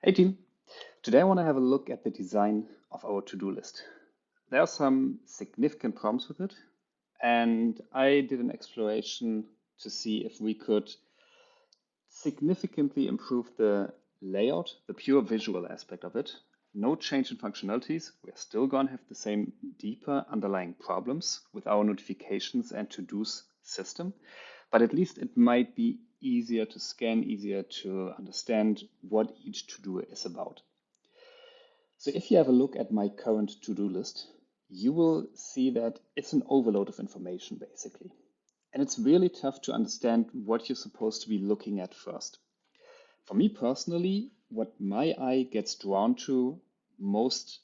Hey team, today I want to have a look at the design of our to-do list. There are some significant problems with it, and I did an exploration to see if we could significantly improve the layout, the pure visual aspect of it. No change in functionalities. We're still going to have the same deeper underlying problems with our notifications and to-dos system, but at least it might be easier to scan, easier to understand what each to-do is about. So if you have a look at my current to-do list, you will see that it's an overload of information, basically. And it's really tough to understand what you're supposed to be looking at first. For me personally, what my eye gets drawn to most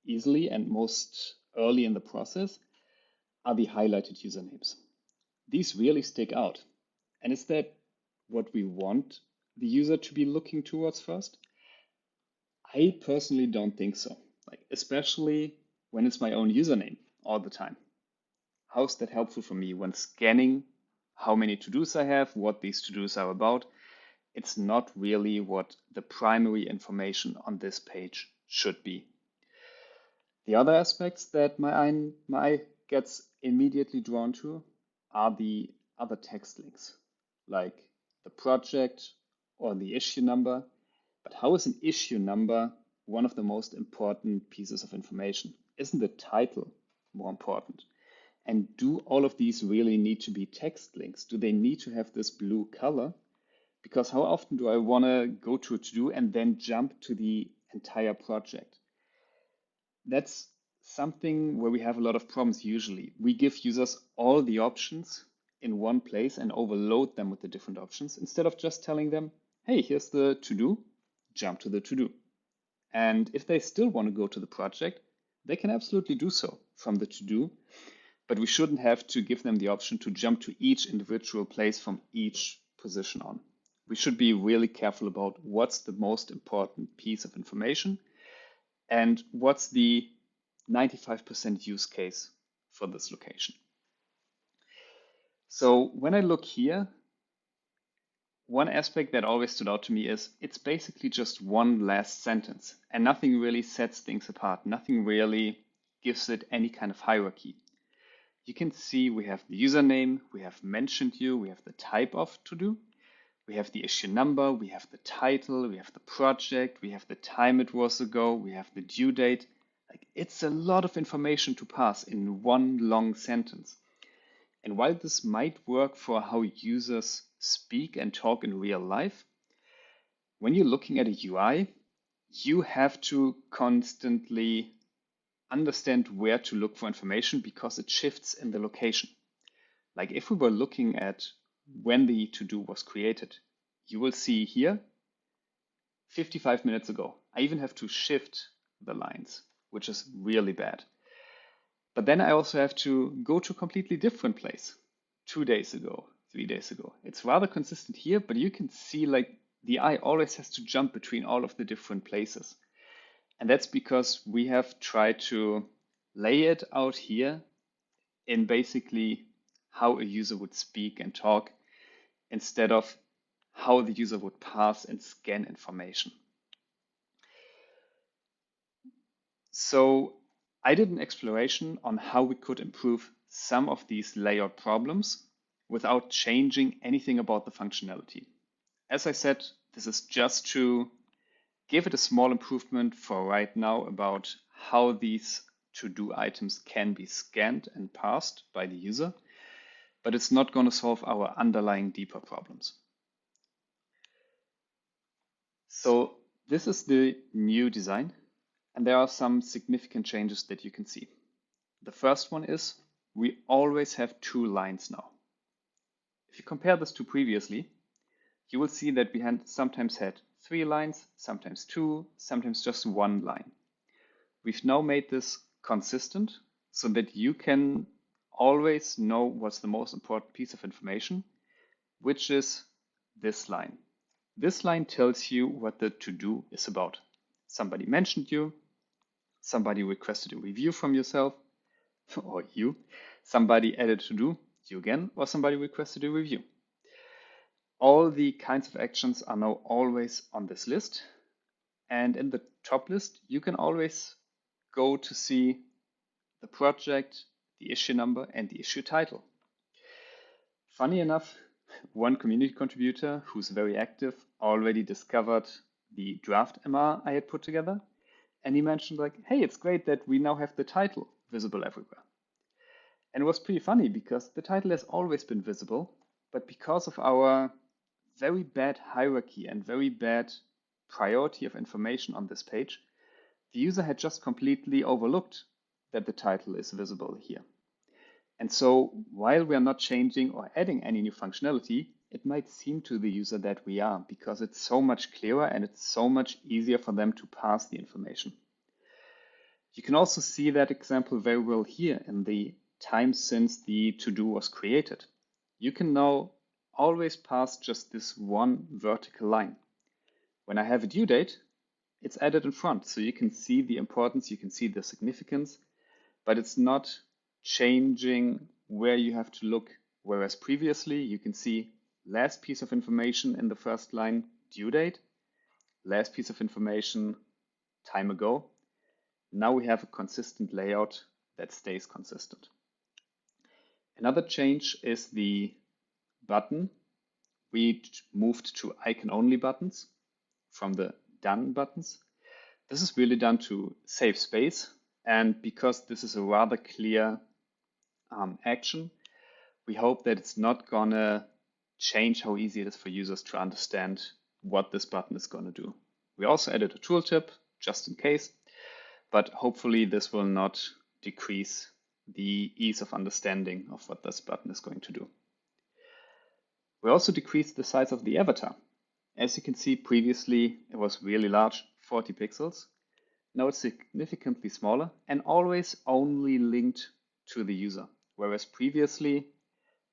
easily and most early in the process are the highlighted usernames. These really stick out. And is that what we want the user to be looking towards first? I personally don't think so. Like, especially when it's my own username all the time. How's that helpful for me when scanning how many to-dos I have, what these to-dos are about? It's not really what the primary information on this page should be. The other aspects that my eye gets immediately drawn to are the other text links, like the project or the issue number. But how is an issue number one of the most important pieces of information? Isn't the title more important? And do all of these really need to be text links? Do they need to have this blue color? Because how often do I want to go to a to-do and then jump to the entire project? That's something where we have a lot of problems usually. We give users all the options in one place and overload them with the different options instead of just telling them, hey, here's the to-do, jump to the to-do. And if they still want to go to the project, they can absolutely do so from the to-do, but we shouldn't have to give them the option to jump to each individual place from each position on. We should be really careful about what's the most important piece of information and what's the 95% use case for this location. So when I look here, one aspect that always stood out to me is it's basically just one last sentence and nothing really sets things apart. Nothing really gives it any kind of hierarchy. You can see we have the username, we have mentioned you, we have the type of to do, we have the issue number, we have the title, we have the project, we have the time it was ago, we have the due date. Like, it's a lot of information to pass in one long sentence. And while this might work for how users speak and talk in real life, when you're looking at a UI, you have to constantly understand where to look for information because it shifts in the location. Like if we were looking at when the to-do was created, you will see here 55 minutes ago. I even have to shift the lines, which is really bad. But then I also have to go to a completely different place 2 days ago, 3 days ago. It's rather consistent here, but you can see like the eye always has to jump between all of the different places. And that's because we have tried to lay it out here in basically how a user would speak and talk instead of how the user would pass and scan information. So I did an exploration on how we could improve some of these layout problems without changing anything about the functionality. As I said, this is just to give it a small improvement for right now about how these to-do items can be scanned and parsed by the user, but it's not going to solve our underlying deeper problems. So this is the new design, and there are some significant changes that you can see. The first one is we always have 2 lines now. If you compare this to previously, you will see that we sometimes had 3 lines, sometimes 2, sometimes just 1 line. We've now made this consistent so that you can always know what's the most important piece of information, which is this line. This line tells you what the to-do is about. Somebody mentioned you, somebody requested a review from yourself, or you, somebody added to-do, you again, or somebody requested a review. All the kinds of actions are now always on this list, And in the top list, you can always go to see the project, the issue number, and the issue title. Funny enough, one community contributor who's very active already discovered the draft MR I had put together. And he mentioned like, hey, it's great that we now have the title visible everywhere. And it was pretty funny because the title has always been visible, but because of our very bad hierarchy and very bad priority of information on this page, the user had just completely overlooked that the title is visible here. And so while we are not changing or adding any new functionality, it might seem to the user that we are, because it's so much clearer and it's so much easier for them to pass the information. You can also see that example very well here in the time since the to-do was created. You can now always pass just this one vertical line. When I have a due date, it's added in front, so you can see the importance, you can see the significance, but it's not changing where you have to look. Whereas previously, you can see last piece of information in the first line, due date, last piece of information, time ago. Now we have a consistent layout that stays consistent. Another change is the button. We moved to icon-only buttons from the done buttons. This is really done to save space. And because this is a rather clear action, we hope that it's not gonna change how easy it is for users to understand what this button is gonna do. We also added a tooltip just in case, but hopefully this will not decrease the ease of understanding of what this button is going to do. We also decreased the size of the avatar. As you can see, previously it was really large, 40 pixels. Now it's significantly smaller and always only linked to the user. Whereas previously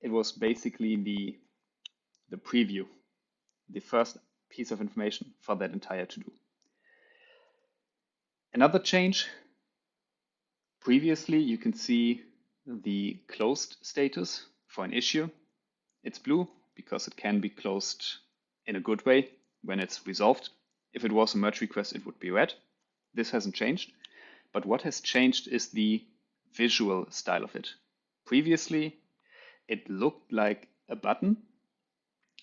it was basically the preview, the first piece of information for that entire to-do. Another change, previously you can see the closed status for an issue. It's blue because it can be closed in a good way when it's resolved. If it was a merge request, it would be red. This hasn't changed, but what has changed is the visual style of it. Previously, it looked like a button.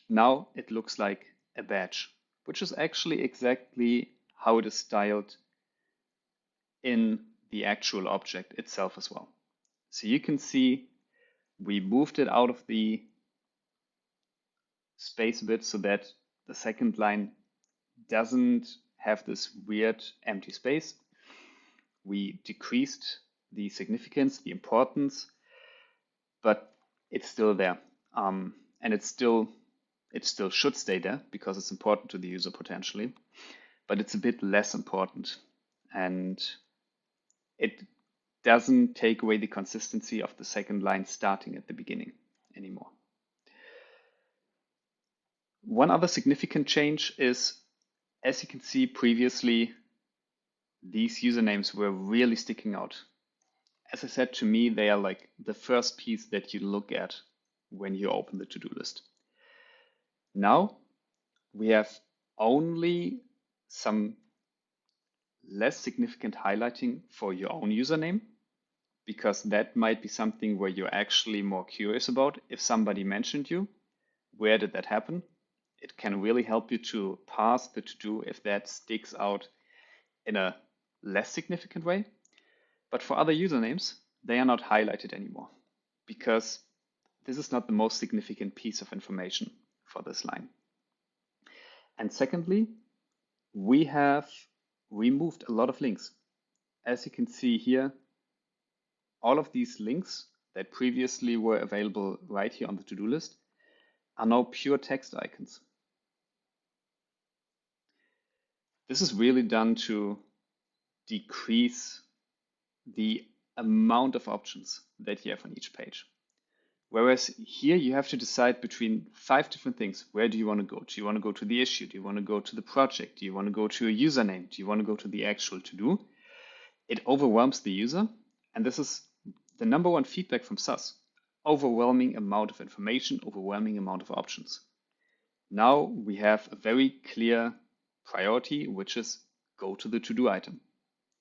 Now it looks like a badge, which is actually exactly how it is styled in the actual object itself as well. So you can see we moved it out of the space a bit so that the second line doesn't have this weird empty space. We decreased the significance, the importance, but it's still there. And it still should stay there because it's important to the user potentially, but it's a bit less important. And it doesn't take away the consistency of the second line starting at the beginning anymore. One other significant change is, as you can see previously, these usernames were really sticking out. As I said, to me, they are like the first piece that you look at when you open the to-do list. Now we have only some less significant highlighting for your own username, because that might be something where you're actually more curious about. If somebody mentioned you, where did that happen? It can really help you to pass the to-do if that sticks out in a less significant way. But for other usernames, they are not highlighted anymore because this is not the most significant piece of information for this line. And secondly, we have removed a lot of links. As you can see here, all of these links that previously were available right here on the to-do list are now pure text icons. This is really done to decrease the amount of options that you have on each page. Whereas here you have to decide between 5 different things. Where do you want to go? Do you want to go to the issue? Do you want to go to the project? Do you want to go to a username? Do you want to go to the actual to-do? It overwhelms the user. And this is the number one feedback from SaaS. Overwhelming amount of information, overwhelming amount of options. Now we have a very clear priority, which is go to the to-do item.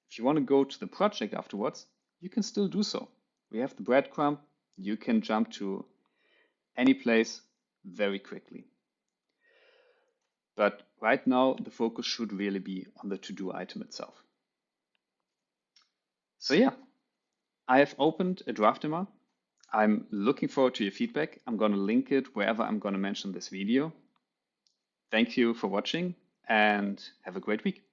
If you want to go to the project afterwards, you can still do so. We have the breadcrumb. You can jump to any place very quickly. But right now, the focus should really be on the to-do item itself. So yeah, I have opened a draft demo. I'm looking forward to your feedback. I'm going to link it wherever I'm going to mention this video. Thank you for watching and have a great week.